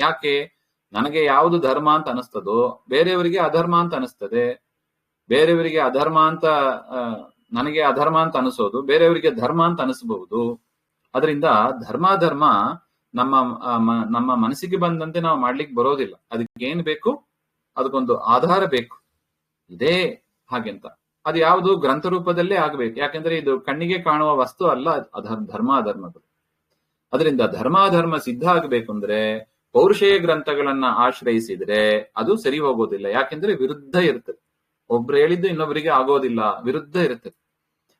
ಯಾಕೆ? ನನಗೆ ಯಾವುದು ಧರ್ಮ ಅಂತ ಅನಿಸ್ತದೋ ಬೇರೆಯವರಿಗೆ ಅಧರ್ಮ ಅಂತ ಅನಿಸ್ತದೆ, ಬೇರೆಯವರಿಗೆ ಅಧರ್ಮ ಅಂತ ನನಗೆ ಅಧರ್ಮ ಅಂತ ಅನಿಸೋದು ಬೇರೆಯವರಿಗೆ ಧರ್ಮ ಅಂತ ಅನಿಸಬಹುದು. ಅದರಿಂದ ಧರ್ಮ ನಮ್ಮ ಮನಸ್ಸಿಗೆ ಬಂದಂತೆ ನಾವು ಮಾಡ್ಲಿಕ್ಕೆ ಬರೋದಿಲ್ಲ. ಅದಕ್ಕೆ ಏನ್ ಬೇಕು? ಅದಕ್ಕೊಂದು ಆಧಾರ ಬೇಕು. ಇದೇ ಹಾಗೆಂತ ಅದು ಯಾವುದು ಗ್ರಂಥ ರೂಪದಲ್ಲೇ ಆಗ್ಬೇಕು. ಯಾಕೆಂದ್ರೆ ಇದು ಕಣ್ಣಿಗೆ ಕಾಣುವ ವಸ್ತು ಅಲ್ಲ ಧರ್ಮ ಅಧರ್ಮಗಳು. ಅದರಿಂದ ಧರ್ಮ ಸಿದ್ಧ ಆಗ್ಬೇಕು ಅಂದ್ರೆ ಪೌರುಷೇಯ ಗ್ರಂಥಗಳನ್ನ ಆಶ್ರಯಿಸಿದ್ರೆ ಅದು ಸರಿ ಹೋಗೋದಿಲ್ಲ. ಯಾಕೆಂದ್ರೆ ವಿರುದ್ಧ ಇರ್ತದೆ. ಒಬ್ರು ಹೇಳಿದ್ದು ಇನ್ನೊಬ್ಬರಿಗೆ ಆಗೋದಿಲ್ಲ, ವಿರುದ್ಧ ಇರ್ತದೆ.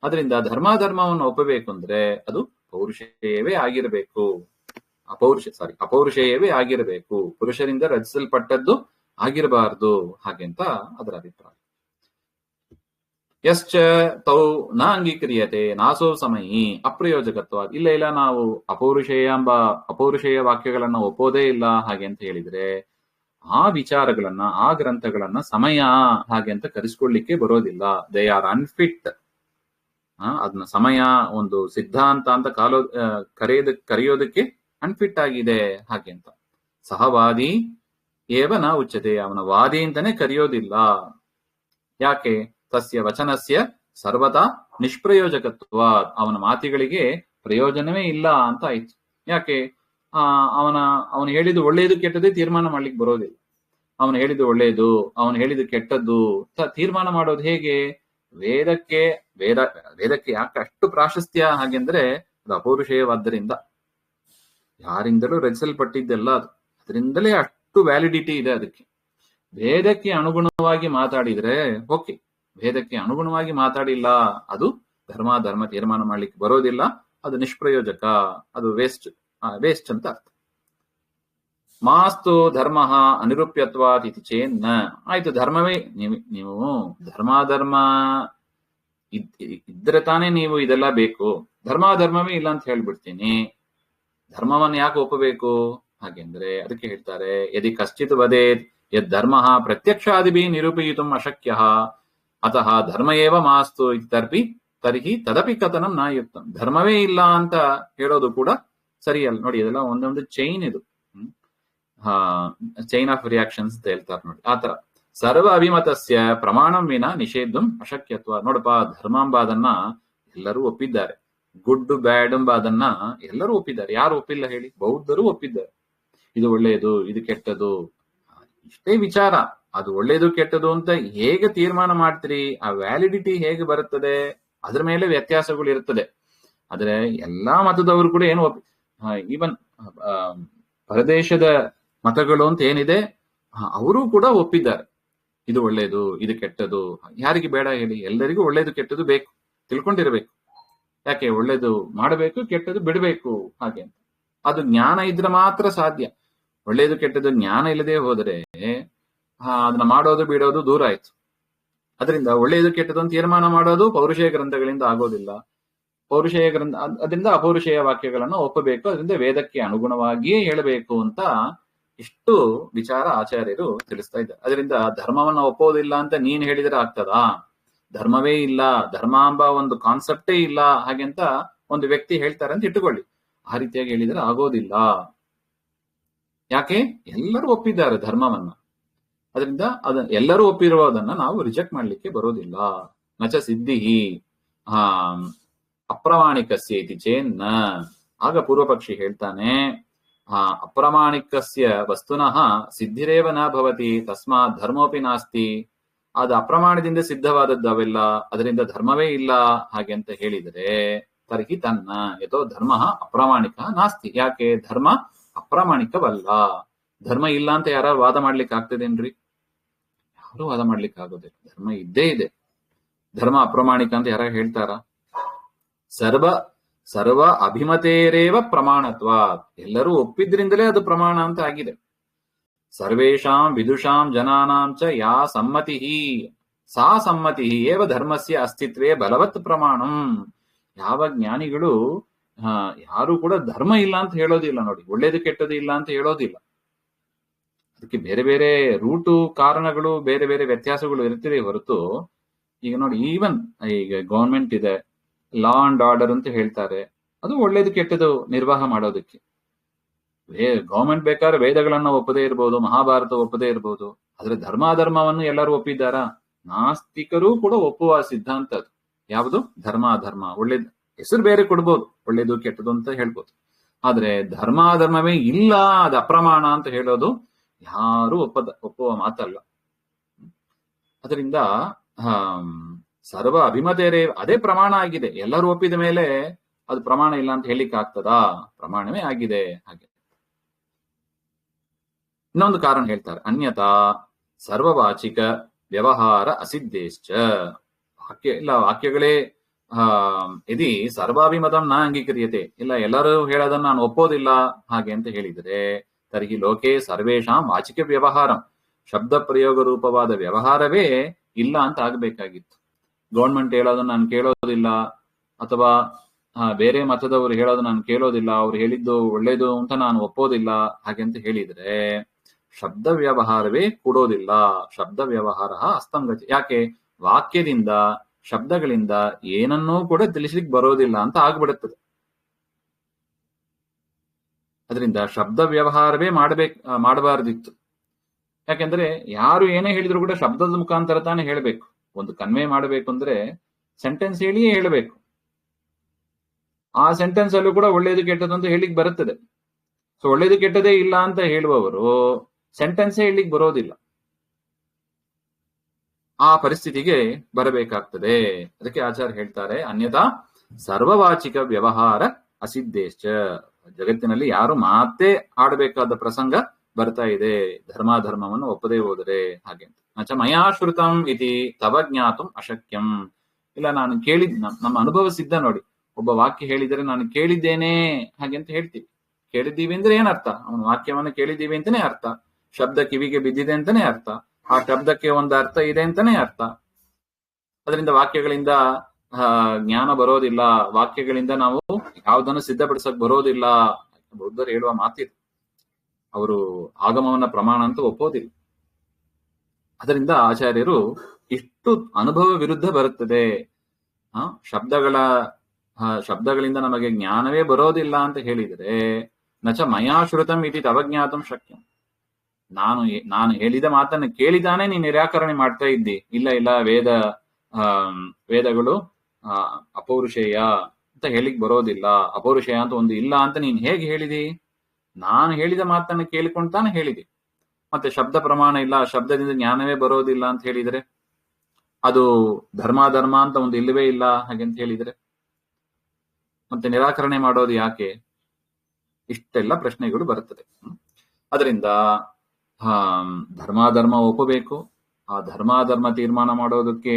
ಅದರಿಂದ ಧರ್ಮವನ್ನು ಒಪ್ಪಬೇಕು ಅಂದ್ರೆ ಅದು ಪೌರುಷೇಯವೇ ಆಗಿರಬೇಕು, ಅಪೌರುಷೇಯವೇ ಆಗಿರಬೇಕು, ಪುರುಷರಿಂದ ರಚಿಸಲ್ಪಟ್ಟದ್ದು ಆಗಿರಬಾರ್ದು ಹಾಗೆಂತ ಅದರ ಅಭಿಪ್ರಾಯ. ಯಶ್ಚ ತೌ ನ ಅಂಗೀಕ್ರಿಯತೆ ನಾಸೋ ಸಮಯಿ ಅಪ್ರಯೋಜಕತ್ವ. ಇಲ್ಲ ನಾವು ಅಪೌರುಷೇಯ ವಾಕ್ಯಗಳನ್ನ ಒಪ್ಪೋದೇ ಇಲ್ಲ ಹಾಗೆ ಅಂತ ಹೇಳಿದ್ರೆ ಆ ವಿಚಾರಗಳನ್ನ ಆ ಗ್ರಂಥಗಳನ್ನ ಸಮಯ ಹಾಗೆ ಅಂತ ಕರೆಸ್ಕೊಳ್ಳಿಕ್ಕೆ ಬರೋದಿಲ್ಲ. They are unfit. ಅದನ್ನ ಸಮಯ ಒಂದು ಸಿದ್ಧಾಂತ ಅಂತ ಕರೆಯೋದಕ್ಕೆ ಅನ್ಫಿಟ್ ಆಗಿದೆ ಹಾಗೆ ಅಂತ. ಸಹವಾದಿ ಏವನ ಉಚ್ಯತೆ, ಅವನ ವಾದಿ ಅಂತಾನೆ ಕರೆಯೋದಿಲ್ಲ. ಯಾಕೆ? ತಸ್ಯ ವಚನಸ್ಯ ಸರ್ವತಾ ನಿಷ್ಪ್ರಯೋಜಕತ್ವ, ಅವನ ಮಾತಿಗಳಿಗೆ ಪ್ರಯೋಜನವೇ ಇಲ್ಲ ಅಂತ ಆಯ್ತು. ಯಾಕೆ? ಅವನು ಹೇಳಿದ್ದು ಒಳ್ಳೆಯದು ಕೆಟ್ಟದೇ ತೀರ್ಮಾನ ಮಾಡ್ಲಿಕ್ಕೆ ಬರೋದಿಲ್ಲ. ಅವನು ಹೇಳಿದ್ದು ಒಳ್ಳೆಯದು, ಅವನು ಹೇಳಿದ್ದು ಕೆಟ್ಟದ್ದು ತೀರ್ಮಾನ ಮಾಡೋದು ಹೇಗೆ? ವೇದಕ್ಕೆ ಯಾಕೆ ಅಷ್ಟು ಪ್ರಾಶಸ್ತ್ಯ ಹಾಗೆಂದ್ರೆ ಅದು ಅಪೌರುಷೇಯವಾದ್ದರಿಂದ, ಯಾರಿಂದಲೂ ರಚಿಸಲ್ಪಟ್ಟಿದ್ದೆಲ್ಲ ಅದು, ಅದರಿಂದಲೇ ಅಷ್ಟು ವ್ಯಾಲಿಡಿಟಿ ಇದೆ ಅದಕ್ಕೆ. ವೇದಕ್ಕೆ ಅನುಗುಣವಾಗಿ ಮಾತಾಡಿದ್ರೆ ಓಕೆ, ವೇದಕ್ಕೆ ಅನುಗುಣವಾಗಿ ಮಾತಾಡಿಲ್ಲ ಅದು ಧರ್ಮ ತೀರ್ಮಾನ ಮಾಡ್ಲಿಕ್ಕೆ ಬರೋದಿಲ್ಲ, ಅದು ನಿಷ್ಪ್ರಯೋಜಕ, ಅದು ವೇಸ್ಟ್ ಅಂತ ಅರ್ಥ. ಮಾಸ್ತು ಧರ್ಮ ಅನಿರೂಪ್ಯತ್ವಾತ್ ಇತಿ ಚೇನ್ನ. ಆಯ್ತು, ಧರ್ಮವೇ ನೀವು ಧರ್ಮ ಇದ್ರೆ ತಾನೇ ನೀವು ಇದೆಲ್ಲ ಬೇಕು, ಧರ್ಮವೇ ಇಲ್ಲ ಅಂತ ಹೇಳ್ಬಿಡ್ತೀನಿ. ಧರ್ಮವನ್ನು ಯಾಕೆ ಒಪ್ಪಬೇಕು ಹಾಗೆಂದ್ರೆ ಅದಕ್ಕೆ ಹೇಳ್ತಾರೆ, ಯದಿ ಕಶ್ಚಿತ್ ವದೇತ್ ಯದ್ ಧರ್ಮ ಪ್ರತ್ಯಕ್ಷಾದಿಭಿ ನಿರೂಪಯಿತು ಅಶಕ್ಯ ಅತಃ ಧರ್ಮ ಏವ ಮಾಸ್ತು ತರ್ಹಿ ತದಪಿ ಕಥನಂ ನ ಯುಕ್ತಂ. ಧರ್ಮವೇ ಇಲ್ಲ ಅಂತ ಹೇಳೋದು ಕೂಡ ಸರಿಯಲ್ಲ. ನೋಡಿ, ಇದೆಲ್ಲ ಒಂದೊಂದು ಚೈನ್, ಇದು ಚೈನ್ ಆಫ್ ರಿಯಾಕ್ಷನ್ಸ್ ಅಂತ ಹೇಳ್ತಾರೆ ನೋಡಿ. ಆತರ ಸರ್ವ ಅಭಿಮತಸ್ಯ ಪ್ರಮಾಣಂ ವಿನ ನಿಷೇಧಂ ಅಶಕ್ಯತ್ವ. ನೋಡಪ್ಪ, ಧರ್ಮ ಎಂಬ ಅದನ್ನ ಎಲ್ಲರೂ ಒಪ್ಪಿದ್ದಾರೆ, ಗುಡ್ ಬ್ಯಾಡ್ ಎಂಬ ಅದನ್ನ ಎಲ್ಲರೂ ಒಪ್ಪಿದ್ದಾರೆ. ಯಾರು ಒಪ್ಪಿಲ್ಲ ಹೇಳಿ? ಬೌದ್ಧರು ಒಪ್ಪಿದ್ದಾರೆ. ಇದು ಒಳ್ಳೆಯದು, ಇದು ಕೆಟ್ಟದು, ಇಷ್ಟೇ ವಿಚಾರ. ಅದು ಒಳ್ಳೇದು ಕೆಟ್ಟದು ಅಂತ ಹೇಗೆ ತೀರ್ಮಾನ ಮಾಡ್ತೀರಿ, ಆ ವ್ಯಾಲಿಡಿಟಿ ಹೇಗೆ ಬರುತ್ತದೆ, ಅದ್ರ ಮೇಲೆ ವ್ಯತ್ಯಾಸಗಳು ಇರುತ್ತದೆ. ಆದ್ರೆ ಎಲ್ಲಾ ಮತದವರು ಕೂಡ ಏನು ಈವನ್ ಪರದೇಶದ ಮತಗಳು ಅಂತ ಏನಿದೆ ಅವರು ಕೂಡ ಒಪ್ಪಿದ್ದಾರೆ, ಇದು ಒಳ್ಳೇದು, ಇದು ಕೆಟ್ಟದು. ಯಾರಿಗೆ ಬೇಡ ಹೇಳಿ? ಎಲ್ಲರಿಗೂ ಒಳ್ಳೇದು ಕೆಟ್ಟದು ಬೇಕು, ತಿಳ್ಕೊಂಡಿರ್ಬೇಕು. ಯಾಕೆ? ಒಳ್ಳೇದು ಮಾಡಬೇಕು, ಕೆಟ್ಟದ್ದು ಬಿಡಬೇಕು ಹಾಗೆ ಅಂತ. ಅದು ಜ್ಞಾನ ಇದ್ರೆ ಮಾತ್ರ ಸಾಧ್ಯ. ಒಳ್ಳೇದು ಕೆಟ್ಟದ್ದು ಜ್ಞಾನ ಇಲ್ಲದೆ ಹೋದರೆ ಅದನ್ನ ಮಾಡೋದು ಬಿಡೋದು ದೂರ ಆಯ್ತು. ಅದರಿಂದ ಒಳ್ಳೆಯದು ಕೆಟ್ಟದ್ದು ಅಂತ ತೀರ್ಮಾನ ಮಾಡೋದು ಪೌರುಷೇಯ ಗ್ರಂಥಗಳಿಂದ ಆಗೋದಿಲ್ಲ. ಅದರಿಂದ ಅಪೌರುಷೇಯ ವಾಕ್ಯಗಳನ್ನು ಒಪ್ಪಬೇಕು. ಅದರಿಂದ ವೇದಕ್ಕೆ ಅನುಗುಣವಾಗಿಯೇ ಹೇಳಬೇಕು ಅಂತ ಇಷ್ಟು ವಿಚಾರ ಆಚಾರ್ಯರು ತಿಳಿಸ್ತಾ ಇದ್ದಾರೆ. ಅದರಿಂದ ಧರ್ಮವನ್ನ ಒಪ್ಪೋದಿಲ್ಲ ಅಂತ ನೀನ್ ಹೇಳಿದ್ರೆ ಆಗ್ತದಾ? ಧರ್ಮವೇ ಇಲ್ಲ, ಧರ್ಮ ಎಂಬ ಒಂದು ಕಾನ್ಸೆಪ್ಟೇ ಇಲ್ಲ ಹಾಗೆಂತ ಒಂದು ವ್ಯಕ್ತಿ ಹೇಳ್ತಾರೆ ಅಂತ ಇಟ್ಟುಕೊಳ್ಳಿ. ಆ ರೀತಿಯಾಗಿ ಹೇಳಿದ್ರೆ ಆಗೋದಿಲ್ಲ. ಯಾಕೆ? ಎಲ್ಲರೂ ಒಪ್ಪಿದ್ದಾರೆ ಧರ್ಮವನ್ನ. ಅದರಿಂದ ಎಲ್ಲರೂ ಒಪ್ಪಿರುವುದನ್ನ ನಾವು ರಿಜೆಕ್ಟ್ ಮಾಡ್ಲಿಕ್ಕೆ ಬರೋದಿಲ್ಲ. ನಚ ಸಿದ್ಧಿ ಅಪ್ರಾಮಾಣಿಕಸ್ಯ ಇತಿ ಚೇನ್ನ. ಆಗ ಪೂರ್ವಪಕ್ಷಿ ಹೇಳ್ತಾನೆ, ಅಪ್ರಾಮಾಣಿಕಸ್ಯ ವಸ್ತುನಃ ಸಿದ್ಧಿರೇವ ನ ಭವತಿ ತಸ್ಮಾತ್ ಧರ್ಮೋಪಿ ನಾಸ್ತಿ. ಅದು ಅಪ್ರಮಾಣದಿಂದ ಸಿದ್ಧವಾದದ್ದು ಅವೆಲ್ಲ, ಅದರಿಂದ ಧರ್ಮವೇ ಇಲ್ಲ ಹಾಗೆ ಅಂತ ಹೇಳಿದರೆ ತರ್ಹಿ ತನ್ನ ಯಥೋ ಧರ್ಮ ಅಪ್ರಾಮಾಣಿಕ ನಾಸ್ತಿ. ಯಾಕೆ ಧರ್ಮ ಅಪ್ರಾಮಾಣಿಕವಲ್ಲ? ಧರ್ಮ ಇಲ್ಲ ಅಂತ ಯಾರು ವಾದ ಮಾಡ್ಲಿಕ್ಕೆ ಆಗ್ತದೇನ್ರಿ? ಯಾರು ವಾದ ಮಾಡ್ಲಿಕ್ಕೆ ಆಗೋದಿಲ್ಲ. ಧರ್ಮ ಇದ್ದೇ ಇದೆ. ಧರ್ಮ ಅಪ್ರಾಮಾಣಿಕ ಅಂತ ಯಾರ ಹೇಳ್ತಾರ? ಸರ್ವ ಅಭಿಮತೇರೇವ ಪ್ರಮಾಣತ್ವ. ಎಲ್ಲರೂ ಒಪ್ಪಿದ್ರಿಂದಲೇ ಅದು ಪ್ರಮಾಣ ಅಂತ ಆಗಿದೆ. ಸರ್ವೇಷಾಂ ವಿದುಷಾಂ ಜನಾನಾಂ ಚ ಯಾ ಸಮ್ಮತಿ ಸಾ ಸಮ್ಮತಿ ಏವ ಧರ್ಮಸ್ಯ ಅಸ್ತಿತ್ವೇ ಬಲವತ್ ಪ್ರಮಾಣಂ. ಯಾವ ಜ್ಞಾನಿಗಳು ಯಾರು ಕೂಡ ಧರ್ಮ ಇಲ್ಲ ಅಂತ ಹೇಳೋದಿಲ್ಲ ನೋಡಿ, ಒಳ್ಳೇದು ಕೆಟ್ಟದು ಇಲ್ಲ ಅಂತ ಹೇಳೋದಿಲ್ಲ. ಅದಕ್ಕೆ ಬೇರೆ ಬೇರೆ ರೂಟು ಕಾರಣಗಳು ಬೇರೆ ಬೇರೆ ವ್ಯತ್ಯಾಸಗಳು ಇರ್ತಿದೆ ಹೊರತು, ಈಗ ನೋಡಿ ಈವನ್ ಈಗ ಗವರ್ಮೆಂಟ್ ಇದೆ, ಲಾ ಅಂಡ್ ಆರ್ಡರ್ ಅಂತ ಹೇಳ್ತಾರೆ, ಅದು ಒಳ್ಳೇದು ಕೆಟ್ಟದು ನಿರ್ವಾಹ ಮಾಡೋದಕ್ಕೆ. ಗವರ್ಮೆಂಟ್ ಬೇಕಾದ್ರೆ ವೇದಗಳನ್ನ ಒಪ್ಪದೇ ಇರಬಹುದು, ಮಹಾಭಾರತ ಒಪ್ಪದೇ ಇರಬಹುದು, ಆದ್ರೆ ಧರ್ಮಾಧರ್ಮವನ್ನು ಎಲ್ಲರೂ ಒಪ್ಪಿದ್ದಾರಾ? ನಾಸ್ತಿಕರು ಕೂಡ ಒಪ್ಪುವ ಸಿದ್ಧಾಂತ ಅದು. ಯಾವುದು? ಧರ್ಮ ಅಧರ್ಮ. ಒಳ್ಳೇದು ಹೆಸರು ಬೇರೆ ಕೊಡ್ಬೋದು, ಒಳ್ಳೇದು ಕೆಟ್ಟದು ಅಂತ ಹೇಳ್ಬೋದು, ಆದ್ರೆ ಧರ್ಮಾಧರ್ಮವೇ ಇಲ್ಲ, ಅದು ಅಪ್ರಮಾಣ ಅಂತ ಹೇಳೋದು ಯಾರು ಒಪ್ಪುವ ಮಾತಲ್ಲ. ಅದರಿಂದ ಸರ್ವ ಅಭಿಮತೇರೇ ಅದೇ ಪ್ರಮಾಣ ಆಗಿದೆ. ಎಲ್ಲರೂ ಒಪ್ಪಿದ ಮೇಲೆ ಅದು ಪ್ರಮಾಣ ಇಲ್ಲ ಅಂತ ಹೇಳಿಕ್ ಆಗ್ತದಾ? ಪ್ರಮಾಣವೇ ಆಗಿದೆ. ಹಾಗೆ ಇನ್ನೊಂದು ಕಾರಣ ಹೇಳ್ತಾರೆ, ಅನ್ಯತಾ ಸರ್ವವಾಚಿಕ ವ್ಯವಹಾರ ಅಸಿದ್ಧೇಶ್ಚ. ವಾಕ್ಯಗಳೇ ಇದಿ ಸರ್ವಾಭಿಮತಂ ನ ಅಂಗೀಕ್ರಿಯತೆ. ಇಲ್ಲ, ಎಲ್ಲರೂ ಹೇಳೋದನ್ನ ನಾನು ಒಪ್ಪೋದಿಲ್ಲ ಹಾಗೆ ಅಂತ ಹೇಳಿದರೆ ತರ್ಹಿ ಲೋಕೆ ಸರ್ವೇಷಾಂ ವಾಚಿಕ ವ್ಯವಹಾರ, ಶಬ್ದ ಪ್ರಯೋಗ ರೂಪವಾದ ವ್ಯವಹಾರವೇ ಇಲ್ಲ ಅಂತ ಆಗ್ಬೇಕಾಗಿತ್ತು. ಗೌರ್ಮೆಂಟ್ ಹೇಳೋದನ್ನ ನಾನು ಕೇಳೋದಿಲ್ಲ, ಅಥವಾ ಬೇರೆ ಮತದವರು ಹೇಳೋದು ನಾನು ಕೇಳೋದಿಲ್ಲ, ಅವ್ರು ಹೇಳಿದ್ದು ಒಳ್ಳೇದು ಅಂತ ನಾನು ಒಪ್ಪೋದಿಲ್ಲ ಹಾಗೆ ಅಂತ ಹೇಳಿದ್ರೆ ಶಬ್ದ ವ್ಯವಹಾರವೇ ಕೂಡೋದಿಲ್ಲ. ಶಬ್ದ ವ್ಯವಹಾರ ಅಸ್ತಂಗತಿ. ಯಾಕೆ? ವಾಕ್ಯದಿಂದ ಶಬ್ದಗಳಿಂದ ಏನನ್ನೂ ಕೂಡ ತಿಳಿಸ್ಲಿಕ್ಕೆ ಬರೋದಿಲ್ಲ ಅಂತ ಆಗ್ಬಿಡುತ್ತದೆ. ಅದರಿಂದ ಶಬ್ದ ವ್ಯವಹಾರವೇ ಮಾಡಬಾರ್ದಿತ್ತು. ಯಾಕೆಂದ್ರೆ ಯಾರು ಏನೇ ಹೇಳಿದ್ರು ಕೂಡ ಶಬ್ದದ ಮುಖಾಂತರ ತಾನೇ ಹೇಳಬೇಕು. ಒಂದು ಕನ್ವೆ ಮಾಡಬೇಕು ಅಂದ್ರೆ ಸೆಂಟೆನ್ಸ್ ಹೇಳಿಯೇ ಹೇಳಬೇಕು. ಆ ಸೆಂಟೆನ್ಸ್ ಅಲ್ಲೂ ಕೂಡ ಒಳ್ಳೇದು ಕೆಟ್ಟದ್ದು ಅಂತ ಹೇಳಿಕ್ ಬರುತ್ತದೆ. ಸೊ ಒಳ್ಳೇದು ಕೆಟ್ಟದೇ ಇಲ್ಲ ಅಂತ ಹೇಳುವವರು ಸೆಂಟೆನ್ಸೇ ಹೇಳಿಕ್ ಬರೋದಿಲ್ಲ. ಆ ಪರಿಸ್ಥಿತಿಗೆ ಬರಬೇಕಾಗ್ತದೆ. ಅದಕ್ಕೆ ಆಚಾರ್ಯ ಹೇಳ್ತಾರೆ, ಅನ್ಯಥಾ ಸರ್ವವಾಚಿಕ ವ್ಯವಹಾರ ಅಸಿದ್ಧೇಶ್ಚ. ಜಗತ್ತಿನಲ್ಲಿ ಯಾರು ಮಾತೇ ಆಡಬೇಕಾದ ಪ್ರಸಂಗ ಬರ್ತಾ ಇದೆ, ಧರ್ಮಾಧರ್ಮವನ್ನು ಒಪ್ಪದೇ ಹೋದರೆ ಹಾಗೆ. ನಚ ಮಯಾ ಶ್ರುತಂ ಇತಿ ತವ ಜ್ಞಾತುಂ ಅಶಕ್ಯಂ. ಇಲ್ಲ, ನಾನು ನಮ್ಮ ಅನುಭವ ಸಿದ್ಧ ನೋಡಿ. ಒಬ್ಬ ವಾಕ್ಯ ಹೇಳಿದರೆ ನಾನು ಕೇಳಿದ್ದೇನೆ ಹಾಗೆ ಅಂತ ಹೇಳ್ತೀವಿ. ಕೇಳಿದ್ದೀವಿ ಅಂದ್ರೆ ಏನರ್ಥ? ಅವನ ವಾಕ್ಯವನ್ನು ಕೇಳಿದ್ದೀವಿ ಅಂತಾನೆ ಅರ್ಥ. ಶಬ್ದ ಕಿವಿಗೆ ಬಿದ್ದಿದೆ ಅಂತಾನೆ ಅರ್ಥ. ಆ ಶಬ್ದಕ್ಕೆ ಒಂದು ಅರ್ಥ ಇದೆ ಅಂತಾನೆ ಅರ್ಥ. ಅದರಿಂದ ವಾಕ್ಯಗಳಿಂದ ಜ್ಞಾನ ಬರೋದಿಲ್ಲ, ವಾಕ್ಯಗಳಿಂದ ನಾವು ಯಾವುದನ್ನು ಸಿದ್ಧಪಡಿಸಕ್ ಬರೋದಿಲ್ಲ. ಬೌದ್ಧರು ಹೇಳುವ ಮಾತಿದೆ. ಅವರು ಆಗಮವನ್ನ ಪ್ರಮಾಣ ಅಂತ ಒಪ್ಪೋದಿಲ್ಲ. ಅದರಿಂದ ಆಚಾರ್ಯರು ಇಷ್ಟು ಅನುಭವ ವಿರುದ್ಧ ಬರುತ್ತದೆ. ಶಬ್ದಗಳಿಂದ ನಮಗೆ ಜ್ಞಾನವೇ ಬರೋದಿಲ್ಲ ಅಂತ ಹೇಳಿದರೆ ನಚ ಮಯಾ ಶ್ರುತಂ ಇತಿ ತವ ಜ್ಞಾತಂ ಶಕ್ಯಂ. ನಾನು ಹೇಳಿದ ಮಾತನ್ನು ಕೇಳಿದಾನೆ ನೀನು ನಿರಾಕರಣೆ ಮಾಡ್ತಾ ಇದ್ದಿ. ಇಲ್ಲ, ವೇದಗಳು ಅಪೌರುಷೇಯ ಅಂತ ಹೇಳಿಕ್ ಬರೋದಿಲ್ಲ, ಅಪೌರುಷೇಯ ಅಂತ ಒಂದು ಇಲ್ಲ ಅಂತ ನೀನ್ ಹೇಗೆ ಹೇಳಿದಿ? ನಾನು ಹೇಳಿದ ಮಾತನ್ನು ಕೇಳಿಕೊಂಡ್ತಾನೆ ಹೇಳಿದಿ. ಮತ್ತೆ ಶಬ್ದ ಪ್ರಮಾಣ ಇಲ್ಲ, ಶಬ್ದದಿಂದ ಜ್ಞಾನವೇ ಬರೋದಿಲ್ಲ ಅಂತ ಹೇಳಿದರೆ, ಅದು ಧರ್ಮಾಧರ್ಮ ಅಂತ ಒಂದು ಇಲ್ಲವೇ ಇಲ್ಲ ಹಾಗೆಂತ ಹೇಳಿದರೆ ಮತ್ತೆ ನಿರಾಕರಣೆ ಮಾಡೋದು ಯಾಕೆ? ಇಷ್ಟೆಲ್ಲ ಪ್ರಶ್ನೆಗಳು ಬರುತ್ತದೆ. ಅದರಿಂದ ಧರ್ಮಾಧರ್ಮ ಒಪ್ಪಬೇಕು. ಆ ಧರ್ಮಾಧರ್ಮ ತೀರ್ಮಾನ ಮಾಡೋದಕ್ಕೆ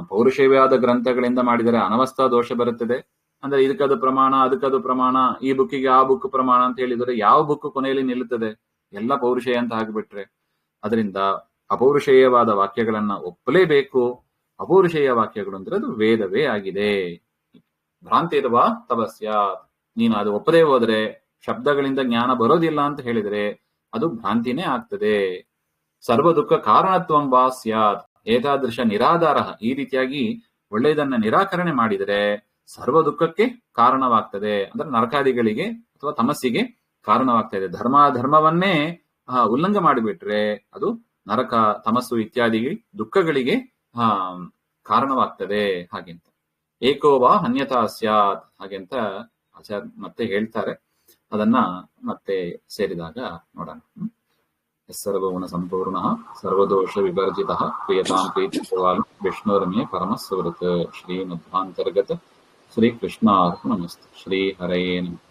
ಪೌರುಷೇಯವಾದ ಗ್ರಂಥಗಳಿಂದ ಮಾಡಿದರೆ ಅನವಸ್ಥಾ ದೋಷ ಬರುತ್ತದೆ. ಅಂದ್ರೆ ಇದಕ್ಕದು ಪ್ರಮಾಣ, ಅದಕ್ಕದು ಪ್ರಮಾಣ, ಈ ಬುಕ್ಕಿಗೆ ಆ ಬುಕ್ ಪ್ರಮಾಣ ಅಂತ ಹೇಳಿದರೆ ಯಾವ ಬುಕ್ ಕೊನೆಯಲ್ಲಿ ನಿಲ್ಲುತ್ತದೆ? ಎಲ್ಲ ಪೌರುಷೇಯ ಅಂತ ಆಗಿಬಿಟ್ರೆ. ಅದರಿಂದ ಅಪೌರುಷೇಯವಾದ ವಾಕ್ಯಗಳನ್ನ ಒಪ್ಪಲೇಬೇಕು. ಅಪೌರುಷೇಯ ವಾಕ್ಯಗಳು ಅಂದ್ರೆ ಅದು ವೇದವೇ ಆಗಿದೆ. ಭ್ರಾಂತಿರುವ ತಪಸ್ಯ. ನೀನು ಅದು ಒಪ್ಪದೇ ಹೋದ್ರೆ, ಶಬ್ದಗಳಿಂದ ಜ್ಞಾನ ಬರೋದಿಲ್ಲ ಅಂತ ಹೇಳಿದರೆ ಅದು ಭ್ರಾಂತಿನೇ ಆಗ್ತದೆ. ಸರ್ವ ದುಃಖ ಕಾರಣತ್ವಂ ವಾ ಸ್ಯಾತ್ ಏತಾದೃಶ ನಿರಾಧಾರ. ಈ ರೀತಿಯಾಗಿ ಒಳ್ಳೆಯದನ್ನ ನಿರಾಕರಣೆ ಮಾಡಿದರೆ ಸರ್ವ ದುಃಖಕ್ಕೆ ಕಾರಣವಾಗ್ತದೆ. ಅಂದ್ರೆ ನರಕಾದಿಗಳಿಗೆ ಅಥವಾ ತಮಸ್ಸಿಗೆ ಕಾರಣವಾಗ್ತದೆ. ಧರ್ಮವನ್ನೇ ಉಲ್ಲಂಘನೆ ಮಾಡಿಬಿಟ್ರೆ ಅದು ನರಕ, ತಮಸ್ಸು ಇತ್ಯಾದಿ ದುಃಖಗಳಿಗೆ ಕಾರಣವಾಗ್ತದೆ ಹಾಗೆಂತ. ಏಕೋವಾ ಅನ್ಯಥಾ ಸ್ಯಾತ್ ಹಾಗೆಂತ ಆಚಾರ್ಯ ಮತ್ತೆ ಹೇಳ್ತಾರೆ. ಅದನ್ನ ಮತ್ತೆ ಸೇರಿದಾಗ ನೋಡೋಣ. ಸರ್ವಗುಣ ಸಂಪೂರ್ಣ ಸರ್ವದೋಷ ವಿವರ್ಜಿತ ಪ್ರಿಯತಾಂ ಪ್ರೀತಿ ವಿಷ್ಣುರ್ಮೇ ಪರಮಸ್ವೃತ್ ಶ್ರೀಮಧ್ವಾಂತರ್ಗತ ಶ್ರೀ ಕೃಷ್ಣಾರ್ಪಣಮಸ್ತು. ಶ್ರೀ ಹರಯೇ ನಮಃ.